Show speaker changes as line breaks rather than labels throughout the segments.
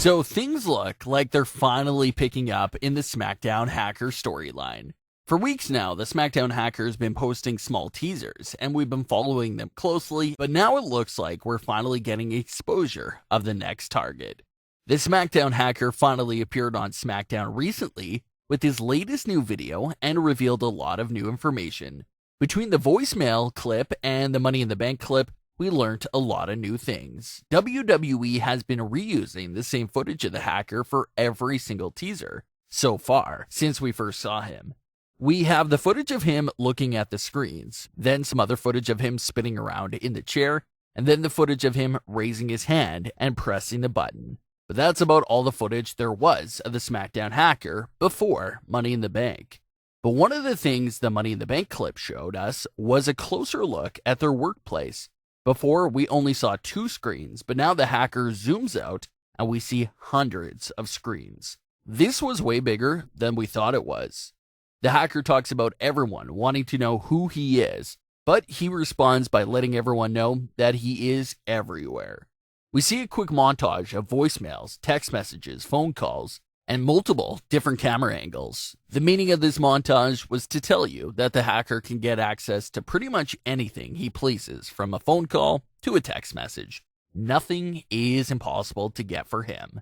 So things look like they're finally picking up in the Smackdown Hacker storyline. For weeks now, the Smackdown Hacker has been posting small teasers, and we've been following them closely, but now it looks like we're finally getting exposure of the next target. The Smackdown Hacker finally appeared on Smackdown recently with his latest new video and revealed a lot of new information. Between the voicemail clip and the Money in the Bank clip, we learned a lot of new things. WWE has been reusing the same footage of the Hacker for every single teaser so far since we first saw him. We have the footage of him looking at the screens, then some other footage of him spinning around in the chair, and then the footage of him raising his hand and pressing the button. But that's about all the footage there was of the Smackdown Hacker before Money in the Bank. But one of the things the Money in the Bank clip showed us was a closer look at their workplace. Before, we only saw 2 screens, but now the Hacker zooms out and we see hundreds of screens. This was way bigger than we thought it was. The Hacker talks about everyone wanting to know who he is, but he responds by letting everyone know that he is everywhere. We see a quick montage of voicemails, text messages, phone calls, and multiple different camera angles. The meaning of this montage was to tell you that the Hacker can get access to pretty much anything he pleases, from a phone call to a text message. Nothing is impossible to get for him.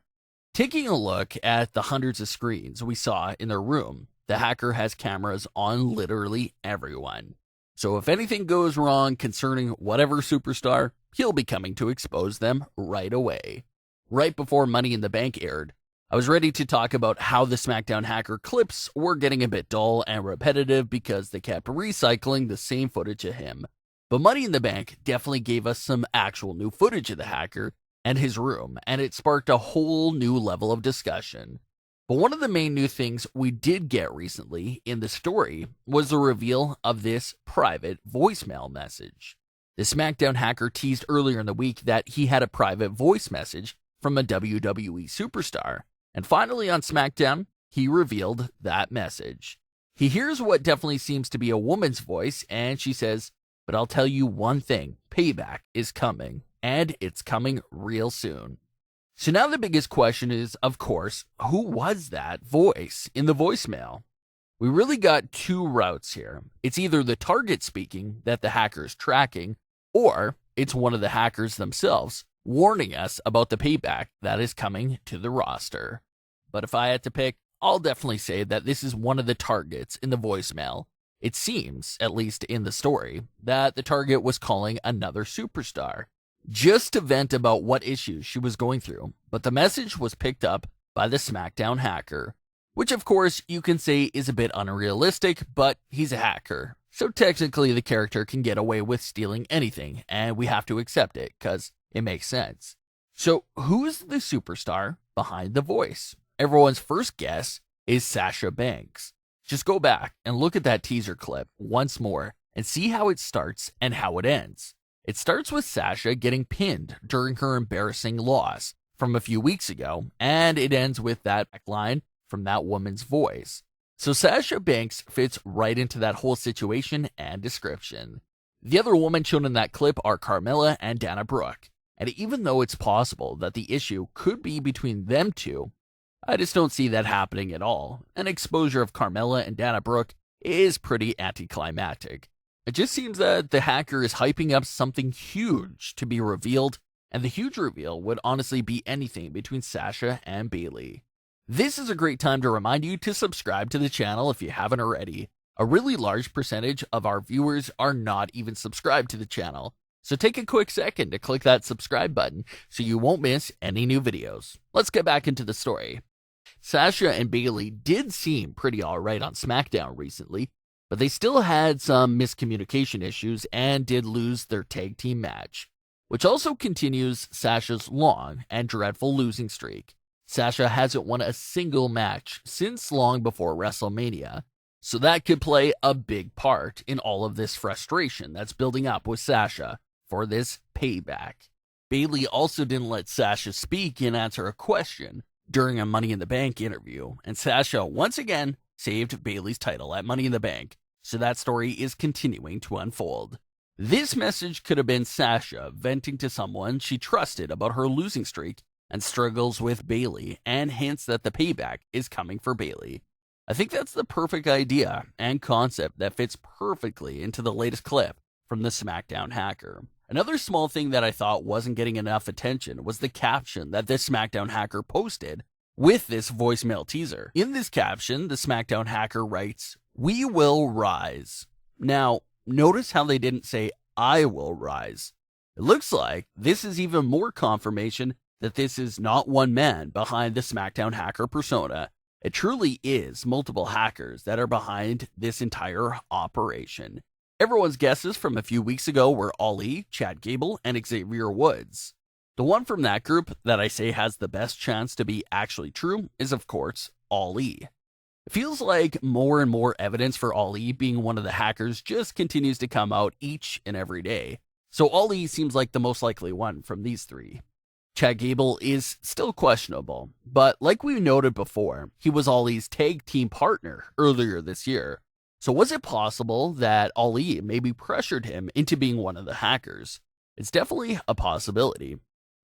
Taking a look at the hundreds of screens we saw in their room, the Hacker has cameras on literally everyone. So if anything goes wrong concerning whatever superstar, he'll be coming to expose them right away. Right before Money in the Bank aired, I was ready to talk about how the Smackdown Hacker clips were getting a bit dull and repetitive because they kept recycling the same footage of him. But Money in the Bank definitely gave us some actual new footage of the Hacker and his room, and it sparked a whole new level of discussion. But one of the main new things we did get recently in the story was the reveal of this private voicemail message. The Smackdown Hacker teased earlier in the week that he had a private voice message from a WWE superstar. And finally on SmackDown, he revealed that message. He hears what definitely seems to be a woman's voice, and she says, "But I'll tell you one thing, payback is coming, and it's coming real soon." So now the biggest question is, of course, who was that voice in the voicemail? We really got 2 routes here. It's either the target speaking that the Hacker's tracking, or it's one of the Hackers themselves warning us about the payback that is coming to the roster. But if I had to pick, I'll definitely say that this is one of the targets in the voicemail. It seems, at least in the story, that the target was calling another superstar, just to vent about what issues she was going through. But the message was picked up by the Smackdown Hacker, which of course you can say is a bit unrealistic, but he's a hacker. So technically the character can get away with stealing anything, and we have to accept it, because it makes sense. So who's the superstar behind the voice? Everyone's first guess is Sasha Banks. Just go back and look at that teaser clip once more and see how it starts and how it ends. It starts with Sasha getting pinned during her embarrassing loss from a few weeks ago, and it ends with that line from that woman's voice. So Sasha Banks fits right into that whole situation and description. The other women shown in that clip are Carmella and Dana Brooke. And even though it's possible that the issue could be between them two, I just don't see that happening at all. An exposure of Carmella and Dana Brooke is pretty anticlimactic. It just seems that the Hacker is hyping up something huge to be revealed, and the huge reveal would honestly be anything between Sasha and Bayley. This is a great time to remind you to subscribe to the channel if you haven't already. A really large percentage of our viewers are not even subscribed to the channel. So take a quick second to click that subscribe button so you won't miss any new videos. Let's get back into the story. Sasha and Bayley did seem pretty alright on SmackDown recently, but they still had some miscommunication issues and did lose their tag team match, which also continues Sasha's long and dreadful losing streak. Sasha hasn't won a single match since long before WrestleMania, so that could play a big part in all of this frustration that's building up with Sasha for this payback. Bayley also didn't let Sasha speak and answer a question during a Money in the Bank interview, and Sasha once again saved Bayley's title at Money in the Bank, so that story is continuing to unfold. This message could have been Sasha venting to someone she trusted about her losing streak and struggles with Bayley and hints that the payback is coming for Bayley. I think that's the perfect idea and concept that fits perfectly into the latest clip from the Smackdown Hacker. Another small thing that I thought wasn't getting enough attention was the caption that the Smackdown Hacker posted with this voicemail teaser. In this caption, the Smackdown Hacker writes, "We will rise." Now, notice how they didn't say, "I will rise." It looks like this is even more confirmation that this is not one man behind the Smackdown Hacker persona. It truly is multiple hackers that are behind this entire operation. Everyone's guesses from a few weeks ago were Ali, Chad Gable, and Xavier Woods. The one from that group that I say has the best chance to be actually true is, of course, Ali. It feels like more and more evidence for Ali being one of the hackers just continues to come out each and every day. So Ali seems like the most likely one from these three. Chad Gable is still questionable, but like we noted before, he was Ali's tag team partner earlier this year. So was it possible that Ali maybe pressured him into being one of the hackers? It's definitely a possibility.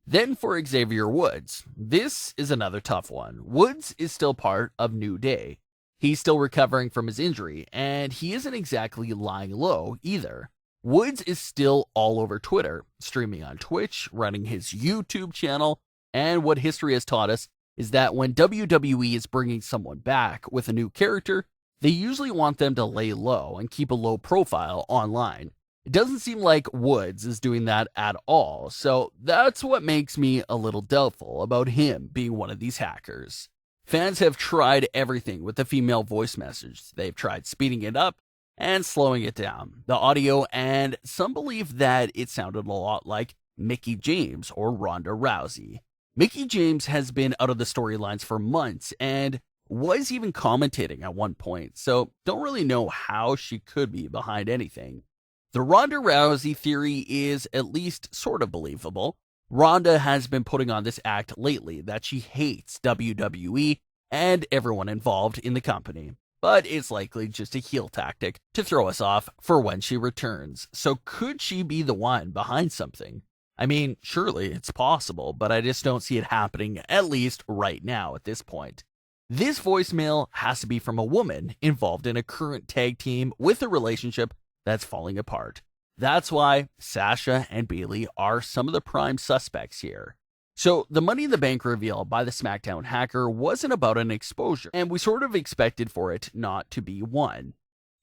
Then for Xavier Woods, this is another tough one. Woods is still part of New Day. He's still recovering from his injury, and he isn't exactly lying low either. Woods is still all over Twitter, streaming on Twitch, running his YouTube channel, and what history has taught us is that when WWE is bringing someone back with a new character, they usually want them to lay low and keep a low profile online. It doesn't seem like Woods is doing that at all, so that's what makes me a little doubtful about him being one of these hackers. Fans have tried everything with the female voice message. They've tried speeding it up and slowing it down, the audio, and some believe that it sounded a lot like Mickie James or Ronda Rousey. Mickie James has been out of the storylines for months and was even commentating at one point, so don't really know how she could be behind anything. The Ronda Rousey theory is at least sort of believable. Ronda has been putting on this act lately that she hates WWE and everyone involved in the company. But it's likely just a heel tactic to throw us off for when she returns. So could she be the one behind something? I mean, surely it's possible, but I just don't see it happening, at least right now at this point. This voicemail has to be from a woman involved in a current tag team with a relationship that's falling apart. That's why Sasha and Bayley are some of the prime suspects here. So the Money in the Bank reveal by the Smackdown Hacker wasn't about an exposure, and we sort of expected for it not to be one.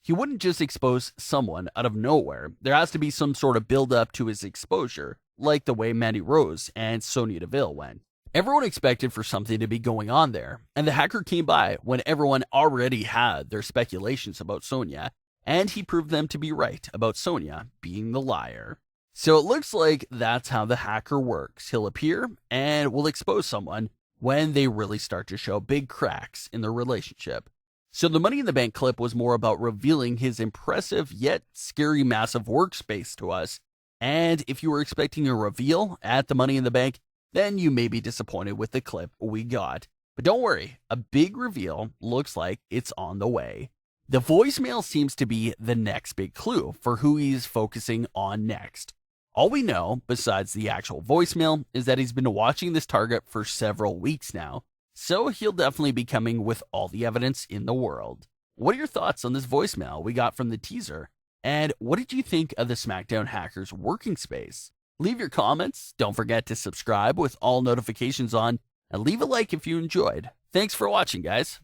He wouldn't just expose someone out of nowhere. There has to be some sort of build-up to his exposure, like the way Mandy Rose and Sonya Deville went. Everyone expected for something to be going on there, and the hacker came by when everyone already had their speculations about Sonya, and he proved them to be right about Sonya being the liar. So it looks like that's how the hacker works. He'll appear and will expose someone when they really start to show big cracks in their relationship. So the Money in the Bank clip was more about revealing his impressive yet scary massive workspace to us. And if you were expecting a reveal at the Money in the Bank, then you may be disappointed with the clip we got. But don't worry, a big reveal looks like it's on the way. The voicemail seems to be the next big clue for who he's focusing on next. All we know, besides the actual voicemail, is that he's been watching this target for several weeks now, so he'll definitely be coming with all the evidence in the world. What are your thoughts on this voicemail we got from the teaser? And what did you think of the Smackdown Hacker's working space? Leave your comments, don't forget to subscribe with all notifications on, and leave a like if you enjoyed. Thanks for watching, guys.